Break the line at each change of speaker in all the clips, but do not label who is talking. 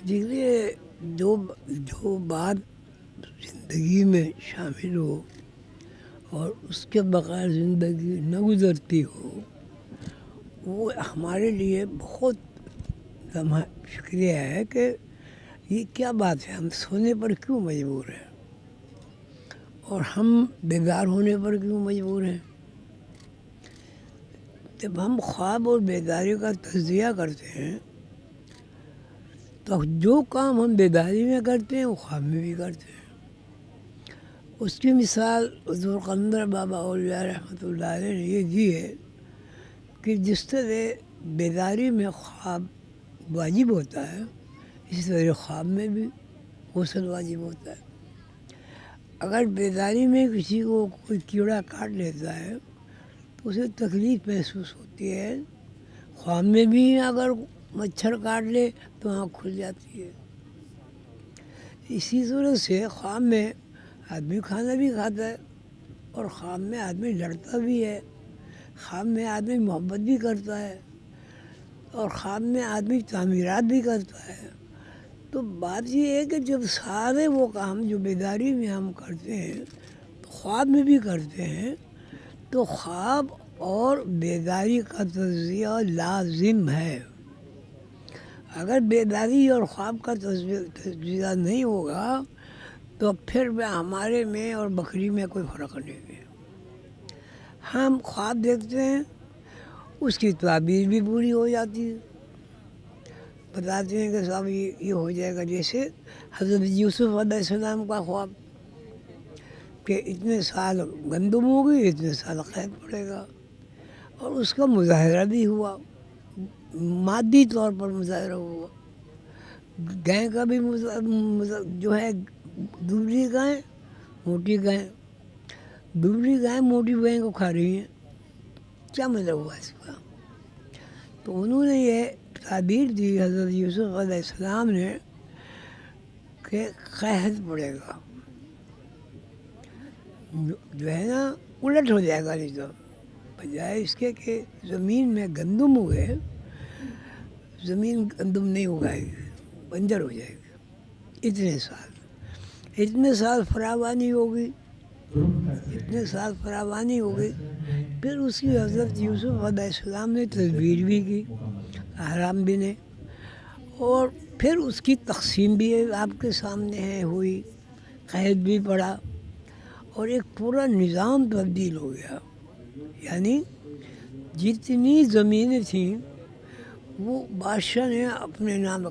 دیکھیے، جو بات زندگی میں شامل ہو اور اس کے بغیر زندگی نہ گزرتی ہو، وہ ہمارے لیے بہت شکریہ ہے کہ یہ کیا بات ہے، ہم سونے پر کیوں مجبور ہیں اور ہم بیدار ہونے پر کیوں مجبور ہیں؟ جب ہم خواب اور بیداری کا تجزیہ کرتے ہیں تو جو کام ہم بیداری میں کرتے ہیں وہ خواب میں بھی کرتے ہیں۔ اس کی مثال حضور قلندر بابا اولیاء رحمۃ اللہ علیہ نے یہ دی ہے کہ جس طرح بیداری میں خواب واجب ہوتا ہے، اسی طرح خواب میں بھی غسل واجب ہوتا ہے۔ اگر بیداری میں کسی کو کوئی کیڑا کاٹ لیتا ہے تو اسے تکلیف محسوس ہوتی ہے، خواب میں بھی اگر مچھر کاٹ لے تو آنکھ کھل جاتی ہے۔ اسی طرح سے خواب میں آدمی کھانا بھی کھاتا ہے اور خواب میں آدمی لڑتا بھی ہے، خواب میں آدمی محبت بھی کرتا ہے اور خواب میں آدمی تعمیرات بھی کرتا ہے۔ تو بات یہ ہے کہ جب سارے وہ کام جو بیداری میں ہم کرتے ہیں تو خواب میں بھی کرتے ہیں، تو خواب اور بیداری کا تجزیہ لازم ہے۔ اگر بیداری اور خواب کا تجزیہ نہیں ہوگا تو پھر ہمارے میں اور بکری میں کوئی فرق نہیں ہے۔ ہم خواب دیکھتے ہیں، اس کی تعبیر بھی پوری ہو جاتی ہے، بتاتے ہیں کہ صاحب یہ ہو جائے گا۔ جیسے حضرت یوسف علیہ السلام کا خواب کہ اتنے سال گندم ہوگی، اتنے سال قید پڑے گا، اور اس کا مظاہرہ بھی ہوا، مادی طور پر مظاہرہ ہوا۔ گائے کا بھی جو ہے دوبلی گائے موٹی گائے، دوبلی گائے موٹی گائے کو کھا رہی ہیں، کیا مطلب ہوا اس کا؟ تو انہوں نے یہ تعبیر دی حضرت یوسف علیہ السلام نے کہ قحط پڑے گا، جو ہے نا الٹ ہو جائے گا، نہیں تو بجائے اس کے کہ زمین میں گندم ہوئے، زمین گندم نہیں اگائے گی، بنجر ہو جائے گی۔ اتنے سال فراوانی ہوگی، پھر اس کی حضرت یوسف علیہ السلام نے تدبیر بھی کی، احرام بھی نے، اور پھر اس کی تقسیم بھی آپ کے سامنے ہے ہوئی، قحط بھی پڑا اور ایک پورا نظام تبدیل ہو گیا۔ یعنی جتنی زمینیں تھیں وہ بادشاہ نے اپنے نام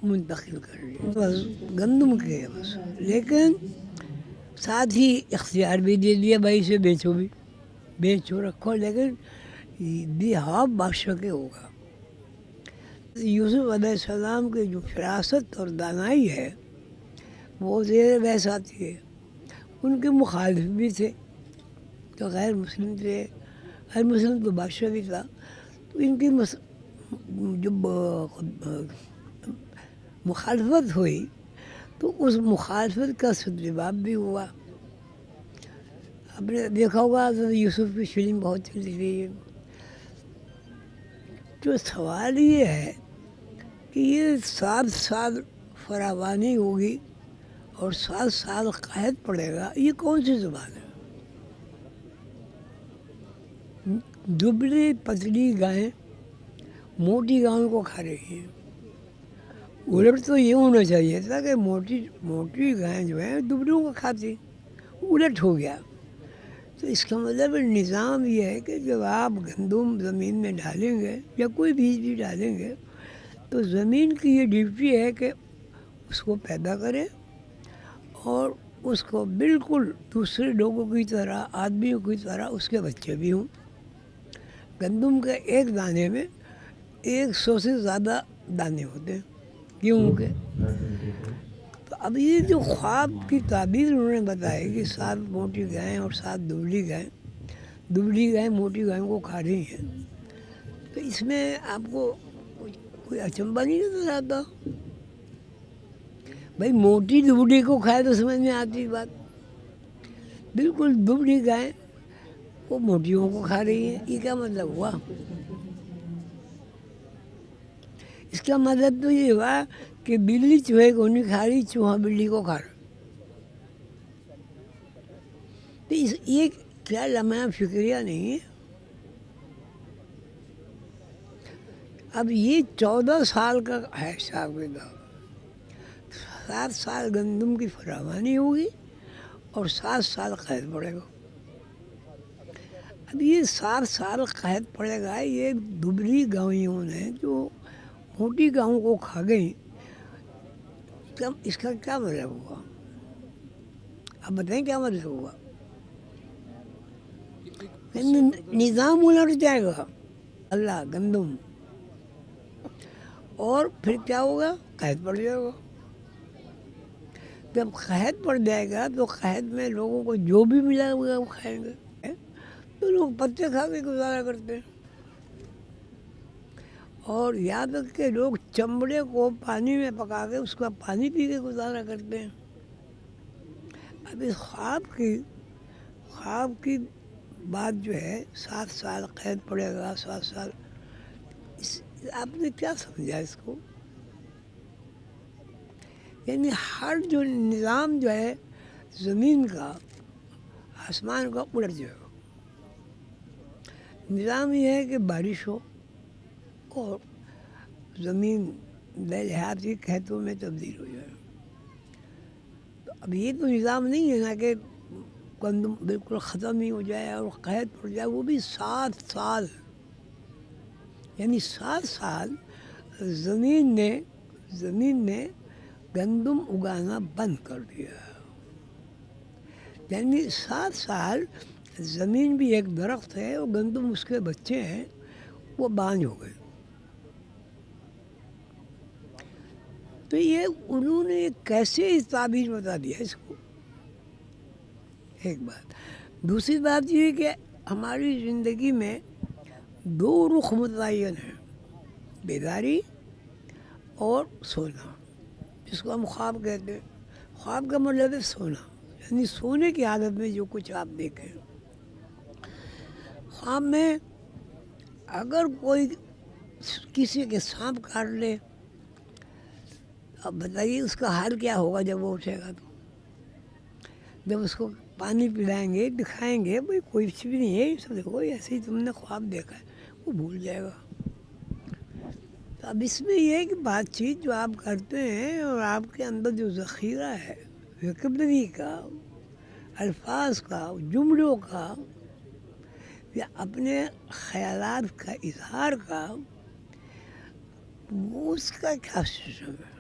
منتقل کر لی، بس گندم کے بس، لیکن ساتھ ہی اختیار بھی دے دیا بھائی سے بیچو رکھو، لیکن بہاف بادشاہ کے ہوگا۔ یوسف علیہ السلام کی جو فراست اور دانائی ہے وہ زیر بحث آتی ہے۔ ان کے مخالف بھی تھے تو غیر مسلم تھے، غیر مسلم تو بادشاہ بھی تھا، تو ان کی جب مخالفت ہوئی تو اس مخالفت کا سدجواب بھی ہوا۔ آپ نے دیکھا ہوگا حضرت یوسف کی فلم بہت چلی رہی ہے۔ تو سوال یہ ہے کہ یہ 7 سال فراوانی ہوگی اور 7 سال قحط پڑے گا، یہ کون سی زبان ہے؟ دبلی پتلی گائیں موٹی گائوں کو کھا رہی ہیں، الٹ تو یہ ہونا چاہیے تھا کہ موٹی گائیں جو ہیں دبلیوں کو کھاتی، الٹ ہو گیا۔ تو اس کا مطلب نظام یہ ہے کہ جب آپ گندم زمین میں ڈالیں گے یا کوئی بیج بھی ڈالیں گے تو زمین کی یہ ڈیوٹی ہے کہ اس کو پیدا کرے اور اس کو بالکل دوسرے لوگوں کی طرح، آدمیوں کی طرح اس کے بچے بھی ہوں۔ گندم کے ایک دانے میں 100 سے زیادہ دانے ہوتے ہیں گیہوں کے۔ تو اب یہ جو خواب کی تعبیر انہوں نے بتائی کہ 7 موٹی گائیں اور 7 دبلی گائیں موٹی گائوں کو کھا رہی ہیں، تو اس میں آپ کو کوئی اچنبھا نہیں نظر آتا؟ بھائی موٹی دبلی کو کھائے تو سمجھ میں آتی بات، بالکل دبلی گائیں وہ موٹیوں کو کھا رہی ہے، یہ کیا مطلب ہوا؟ اس کا مطلب تو یہ ہوا کہ بلی چوہے کو نہیں کھا رہی، چوہا بلی کو کھا رہا۔ تو یہ کیا لمحہ فکریہ نہیں ہے؟ اب یہ 14 سال کا ہے حساب کتاب، 7 سال گندم کی فراوانی ہوگی اور 7 سال قحط پڑے گا۔ اب یہ 7 سال قحط پڑے گا، یہ دبلی گاؤں نے جو موٹی گاؤں کو کھا گئی، اس کا کیا مطلب ہوا؟ اب بتائیں کیا مطلب ہوا؟ نظام الٹ جائے گا، اللہ گندم، اور پھر کیا ہوگا؟ قحط پڑ جائے گا۔ جب قحط پڑ جائے گا تو قحط میں لوگوں کو جو بھی ملا ہوگا وہ کھائیں گے، تو لوگ پتے کھا کے گزارا کرتے ہیں، اور یہاں تک کہ لوگ چمڑے کو پانی میں پکا کے اس کا پانی پی کے گزارا کرتے ہیں۔ اب اس خواب کی بات جو ہے، 7 سال قحط پڑے گا، 7 سال، آپ نے کیا سمجھا اس کو؟ یعنی ہر جو نظام جو ہے زمین کا، آسمان کا، الٹ جائے گا۔ نظام یہ ہے کہ بارش ہو اور زمین دیہاتی کھیتوں میں تبدیل ہو جائے۔ تو اب یہ تو نظام نہیں ہے نا کہ گندم بالکل ختم ہی ہو جائے اور قحط پڑ جائے، وہ بھی 7 سال، یعنی 7 سال زمین نے گندم اگانا بند کر دیا، یعنی 7 سال زمین بھی ایک درخت ہے اور گندم اس کے بچے ہیں، وہ بانجھ ہو گئے۔ تو یہ انہوں نے کیسے اس تعبیر بتا دیا اس کو؟ ایک بات۔ دوسری بات یہ کہ ہماری زندگی میں 2 رخ متعین ہیں، بیداری اور سونا، جس کو ہم خواب کہتے ہیں۔ خواب کا مطلب ہے سونا، یعنی سونے کی حالت میں جو کچھ آپ دیکھیں۔ خواب میں اگر کوئی کسی کے سانپ کاٹ لے، اب بتائیے اس کا حال کیا ہوگا جب وہ اٹھے گا؟ تو جب اس کو پانی پلائیں گے، دکھائیں گے بھائی کوئی کچھ بھی نہیں ہے، یہ سب دیکھو ایسے ہی تم نے خواب دیکھا ہے، وہ بھول جائے گا۔ تو اب اس میں یہ ہے کہ بات چیت جو آپ کرتے ہیں اور آپ کے اندر جو ذخیرہ ہے ویکیبلری کا، الفاظ کا، جملوں کا، یا اپنے خیالات کا اظہار کا، وہ اس کا کیا سسٹم ہے؟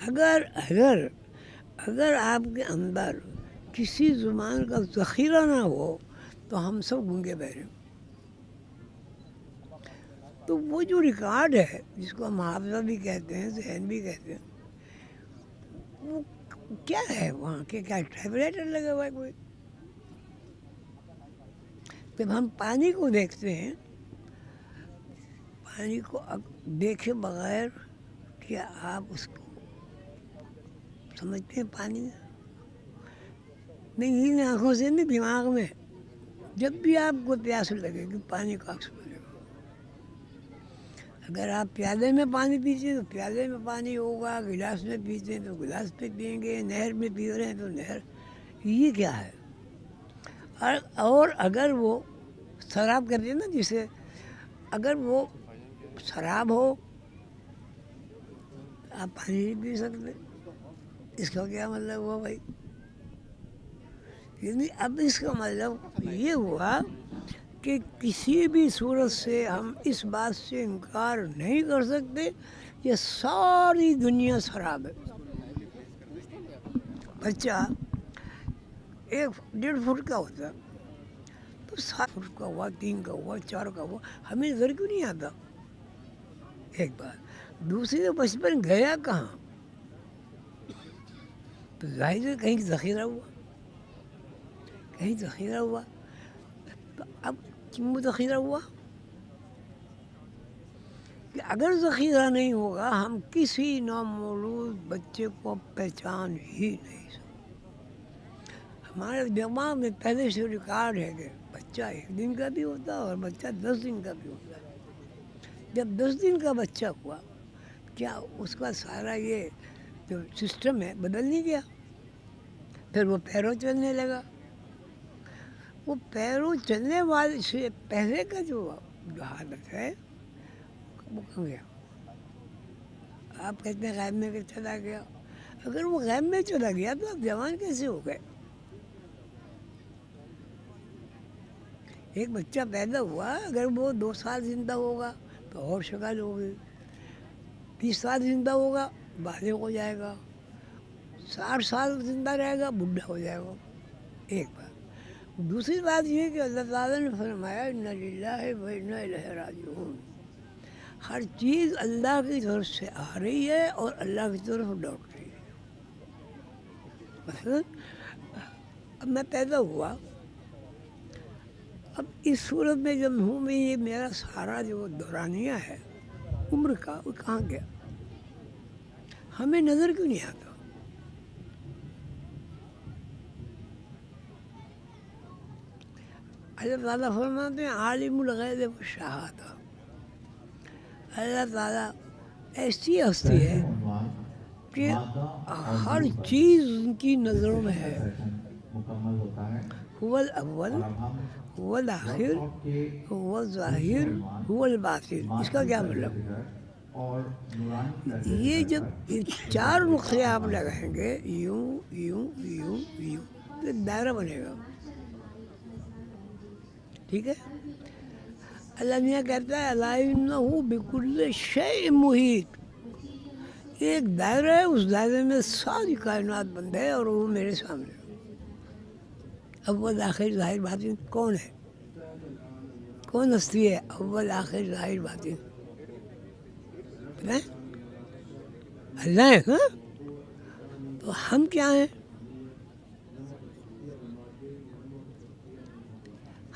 اگر آپ کے اندر کسی زبان کا ذخیرہ نہ ہو تو ہم سب گونگے بہرے۔ تو وہ جو ریکارڈ ہے جس کو ہم حافظہ بھی کہتے ہیں، ذہن بھی کہتے ہیں، وہ کیا ہے وہاں کے؟ کیا ٹائپ رائٹر لگا ہوا ہے کوئی؟ جب ہم پانی کو دیکھتے ہیں، پانی کو دیکھے بغیر کیا آپ اس کو سمجھتے ہیں؟ پانی نہیں، ان آنکھوں سے نہیں، دماغ میں جب بھی آپ کو پیاس لگے گی پانی کا عکس بنے گا۔ اگر آپ پیالے میں پانی پیتے ہیں تو پیالے میں پانی ہوگا، گلاس میں پیتے ہیں تو گلاس پہ پئیں گے، نہر میں پی رہے ہیں تو نہر۔ یہ کیا ہے؟ اور اگر وہ شراب کہتے ہیں نا جسے، اگر وہ شراب ہو آپ پانی نہیں پی سکتے، اس کا کیا مطلب ہوا بھائی؟ یعنی اب اس کا مطلب یہ ہوا کہ کسی بھی صورت سے ہم اس بات سے انکار نہیں کر سکتے کہ ساری دنیا شراب ہے۔ بچہ 1.5 فٹ کا ہوتا ہے تو 7 فٹ کا ہوا، 3 کا ہوا، 4 کا ہوا، ہمیں نظر کیوں نہیں آتا؟ ایک بات۔ دوسری تو بچپن گیا کہاں؟ تو ظاہر ہے کہیں ذخیرہ ہوا، تو اب کیوں ذخیرہ ہوا؟ کہ اگر ذخیرہ نہیں ہوگا ہم کسی نامولود بچے کو پہچان ہی نہیں سکتے۔ ہمارے دماغ میں پہلے سے ریکارڈ ہے کہ بچہ 1 دن کا بھی ہوتا ہے اور بچہ 10 دن کا بھی ہوتا ہے. جب 10 دن کا بچہ ہوا کیا اس کا سارا یہ جو سسٹم ہے بدل نہیں گیا؟ پھر وہ پیروں چلنے لگا. وہ پیروں چلنے والے سے پہلے کا جو حالت ہے وہ کہاں گیا؟ آپ کہتے ہیں غیب میں چلا گیا. اگر وہ غیب میں چلا گیا تو آپ جوان کیسے ہو گئے؟ ایک بچہ پیدا ہوا اگر وہ 2 سال زندہ ہوگا تو اور شکل ہوگی. 20 سال زندہ ہوگا بالغ ہو جائے گا. 60 سال زندہ رہے گا بڈھا ہو جائے گا. ایک بات. دوسری بات یہ کہ اللہ تعالیٰ نے فرمایا اِنَّ لِلَّهِ وَإِنَّا إِلَيْهِ رَاجِعُونَ. ہر چیز اللہ کی طرف سے آ رہی ہے اور اللہ کی طرف لوٹ رہی ہے. مثلا اب میں پیدا ہوا، اب اس صورت میں جب ہوں میں یہ میرا سارا جو دورانیہ ہے عمر کا وہ کہاں گیا؟ ہمیں نظر کیوں نہیں آتا؟ اللہ تعالیٰ فرماتے ہیں عالم الغیب والشہادہ. اللہ تعالیٰ ایسی ہستی ہے کہ ہر چیز ان کی نظروں میں ہے. هو الاول هو الآخر هو الظاہر هو الباطن. اس کا کیا مطلب؟ یہ جب 4 نقطے آپ لگائیں گے یوں یوں یوں یوں تو ایک دائرہ بنے گا. ٹھیک ہے؟ اللہ میاں کہتا ہے الا انہ بکل شیء محیط. ایک دائرہ ہے، اس دائرے میں ساری کائنات بند ہے اور وہ میرے سامنے. اول آخر ظاہر باطن کون ہے؟ کون ہستی ہے اول آخر ظاہر باطن؟ اللہ ہے. ہاں تو ہم کیا ہیں؟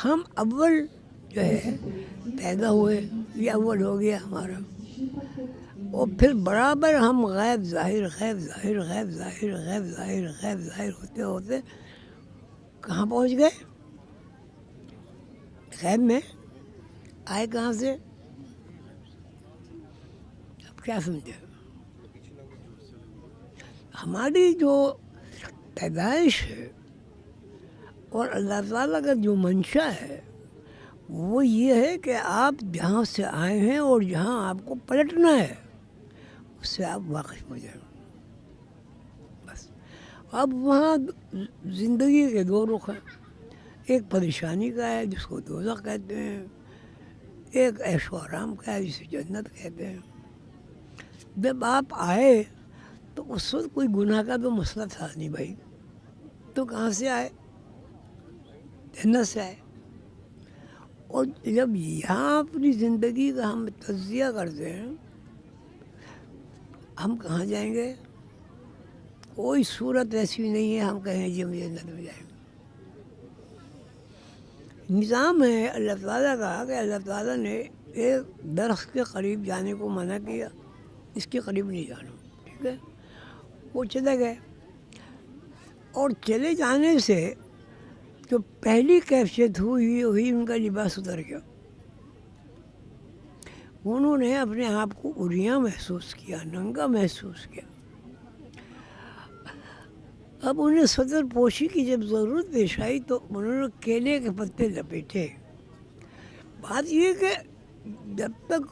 ہم اول جو ہے پیدا ہوئے، یہ اول ہو گیا ہمارا. اور پھر برابر ہم غیب ظاہر غیب ظاہر غیب ظاہر غیب ظاہر غیب ظاہر ہوتے ہوتے کہاں پہنچ گئے؟ غیب میں. آئے کہاں سے؟ اب کیا سمجھے؟ ہماری جو پیدائش ہے اور اللہ تعالیٰ کا جو منشا ہے وہ یہ ہے کہ آپ جہاں سے آئے ہیں اور جہاں آپ کو پلٹنا ہے اس سے آپ واقف ہو جائیں. بس اب وہاں زندگی کے 2 رخ ہیں. ایک پریشانی کا ہے جس کو دوزخ کہتے ہیں، ایک عیش و آرام کا ہے جسے جنت کہتے ہیں. جب آپ آئے تو اس وقت کوئی گناہ کا تو مسئلہ تھا نہیں بھائی. تو کہاں سے آئے؟ جنت سے آئے. اور جب یہاں اپنی زندگی کا ہم تجزیہ کرتے ہیں ہم کہاں جائیں گے؟ کوئی صورت ایسی نہیں ہے ہم کہیں جی ہم جنت میں جائیں گے. نظام ہے اللہ تعالیٰ کا کہ اللہ تعالیٰ نے ایک درخت کے قریب جانے کو منع کیا، اس کے قریب نہیں جانا. ٹھیک ہے؟ وہ چلے گئے اور چلے جانے سے جو پہلی کیفیت ہوئی ان کا لباس اتر گیا. انہوں نے اپنے آپ کو عریاں محسوس کیا، ننگا محسوس کیا. اب انہیں صدر پوشی کی جب ضرورت پیش آئی تو انہوں نے کیلے کے پتے لپیٹے. بات یہ کہ جب تک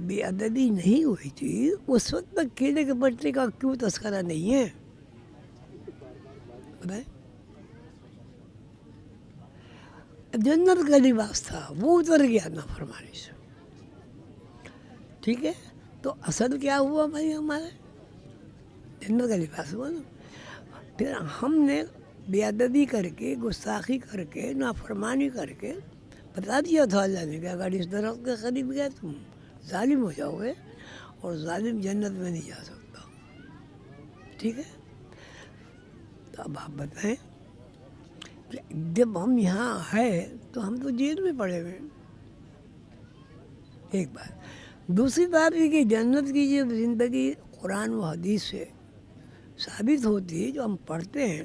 بے ادبی نہیں ہوئی تھی اس وقت تک کیلے کے پتے کا کیوں تذکرہ نہیں ہے؟ بتائیں. جنت کا لباس تھا وہ اتر گیا نافرمانی سے. ٹھیک ہے؟ تو اصل کیا ہوا بھائی؟ ہمارا جنت کا لباس ہوا نا. پھر ہم نے بے ادبی کر کے، گستاخی کر کے، نافرمانی کر کے بتا دیا تھا اللہ نے کہ اگر اس درخت کے قریب گئے تم ظالم ہو جاؤ گے اور ظالم جنت میں نہیں جا سکتا. ٹھیک ہے؟ تو اب آپ بتائیں کہ جب ہم یہاں آئے تو ہم تو جیل میں پڑے ہوئے. ایک بات. دوسری بات یہ کہ جنت کی جب زندگی قرآن و حدیث سے ثابت ہوتی ہے جو ہم پڑھتے ہیں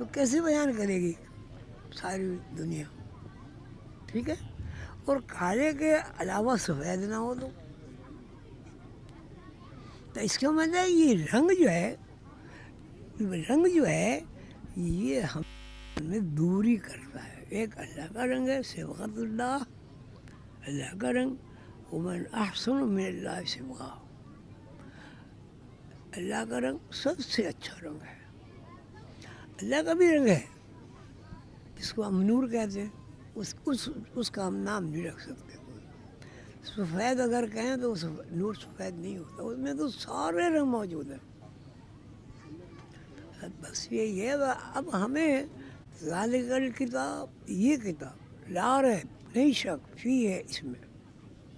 تو کیسے بیان کرے گی ساری دنیا؟ ٹھیک ہے، اور کالے کے علاوہ سفید نہ ہو تو اس کا مطلب یہ رنگ جو ہے یہ ہمیں دوری کرتا ہے. ایک اللہ کا رنگ ہے صبغۃ اللہ، اللہ کا رنگ، ومن احسن من اللہ صبغہ، اللہ کا رنگ سب سے اچھا رنگ ہے. اللہ کا بھی رنگ ہے جس کو ہم نور کہتے ہیں، اس کا ہم نام نہیں رکھ سکتے. سفید اگر کہیں تو نور سفید نہیں ہوتا، اس میں تو سارے رنگ موجود ہیں. بس یہی ہے. اب ہمیں ذالک الکتاب، یہ کتاب لا ریب، نہیں شک فی ہے اس میں،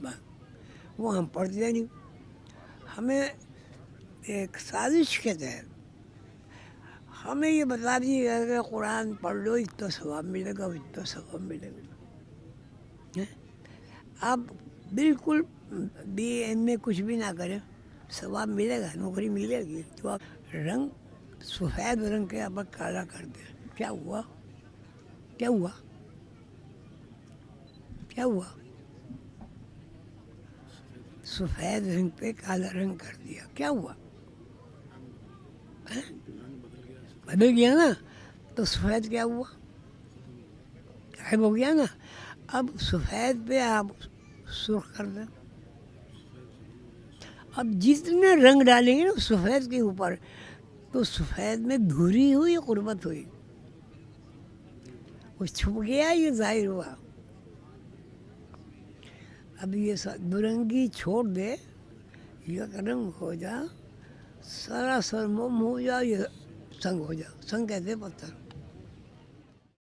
بس وہ ہم پڑھتے نہیں. ہمیں ایک سازش کے تحت ہمیں یہ بتا دیجیے کہ قرآن پڑھ لو اتنا ثواب ملے گا، اتنا ثواب ملے گا. آپ بالکل بی ایم میں کچھ بھی نہ کریں، ثواب ملے گا، نوکری ملے گی. تو آپ رنگ سفید رنگ کے آپ کالا کر دیں، کیا ہوا؟ کیا ہوا؟ کیا ہوا؟ سفید رنگ پہ کالا رنگ کر دیا، کیا ہوا؟ بدل گیا نا. تو سفید کیا ہوا؟ غائب ہو گیا نا. اب سفید پہ آپ سرخ کر دیں. اب جتنے رنگ ڈالیں گے نا سفید کے اوپر تو سفید میں دھوری ہوئی، قربت ہوئی، وہ چھپ گیا، یہ ظاہر ہوا. اب یہ برنگی چھوڑ دے، یہ رنگ ہو جا، سراسر موم ہو جا، یہ سنگ ہو جا. سنگ کہتے ہیں پتھر.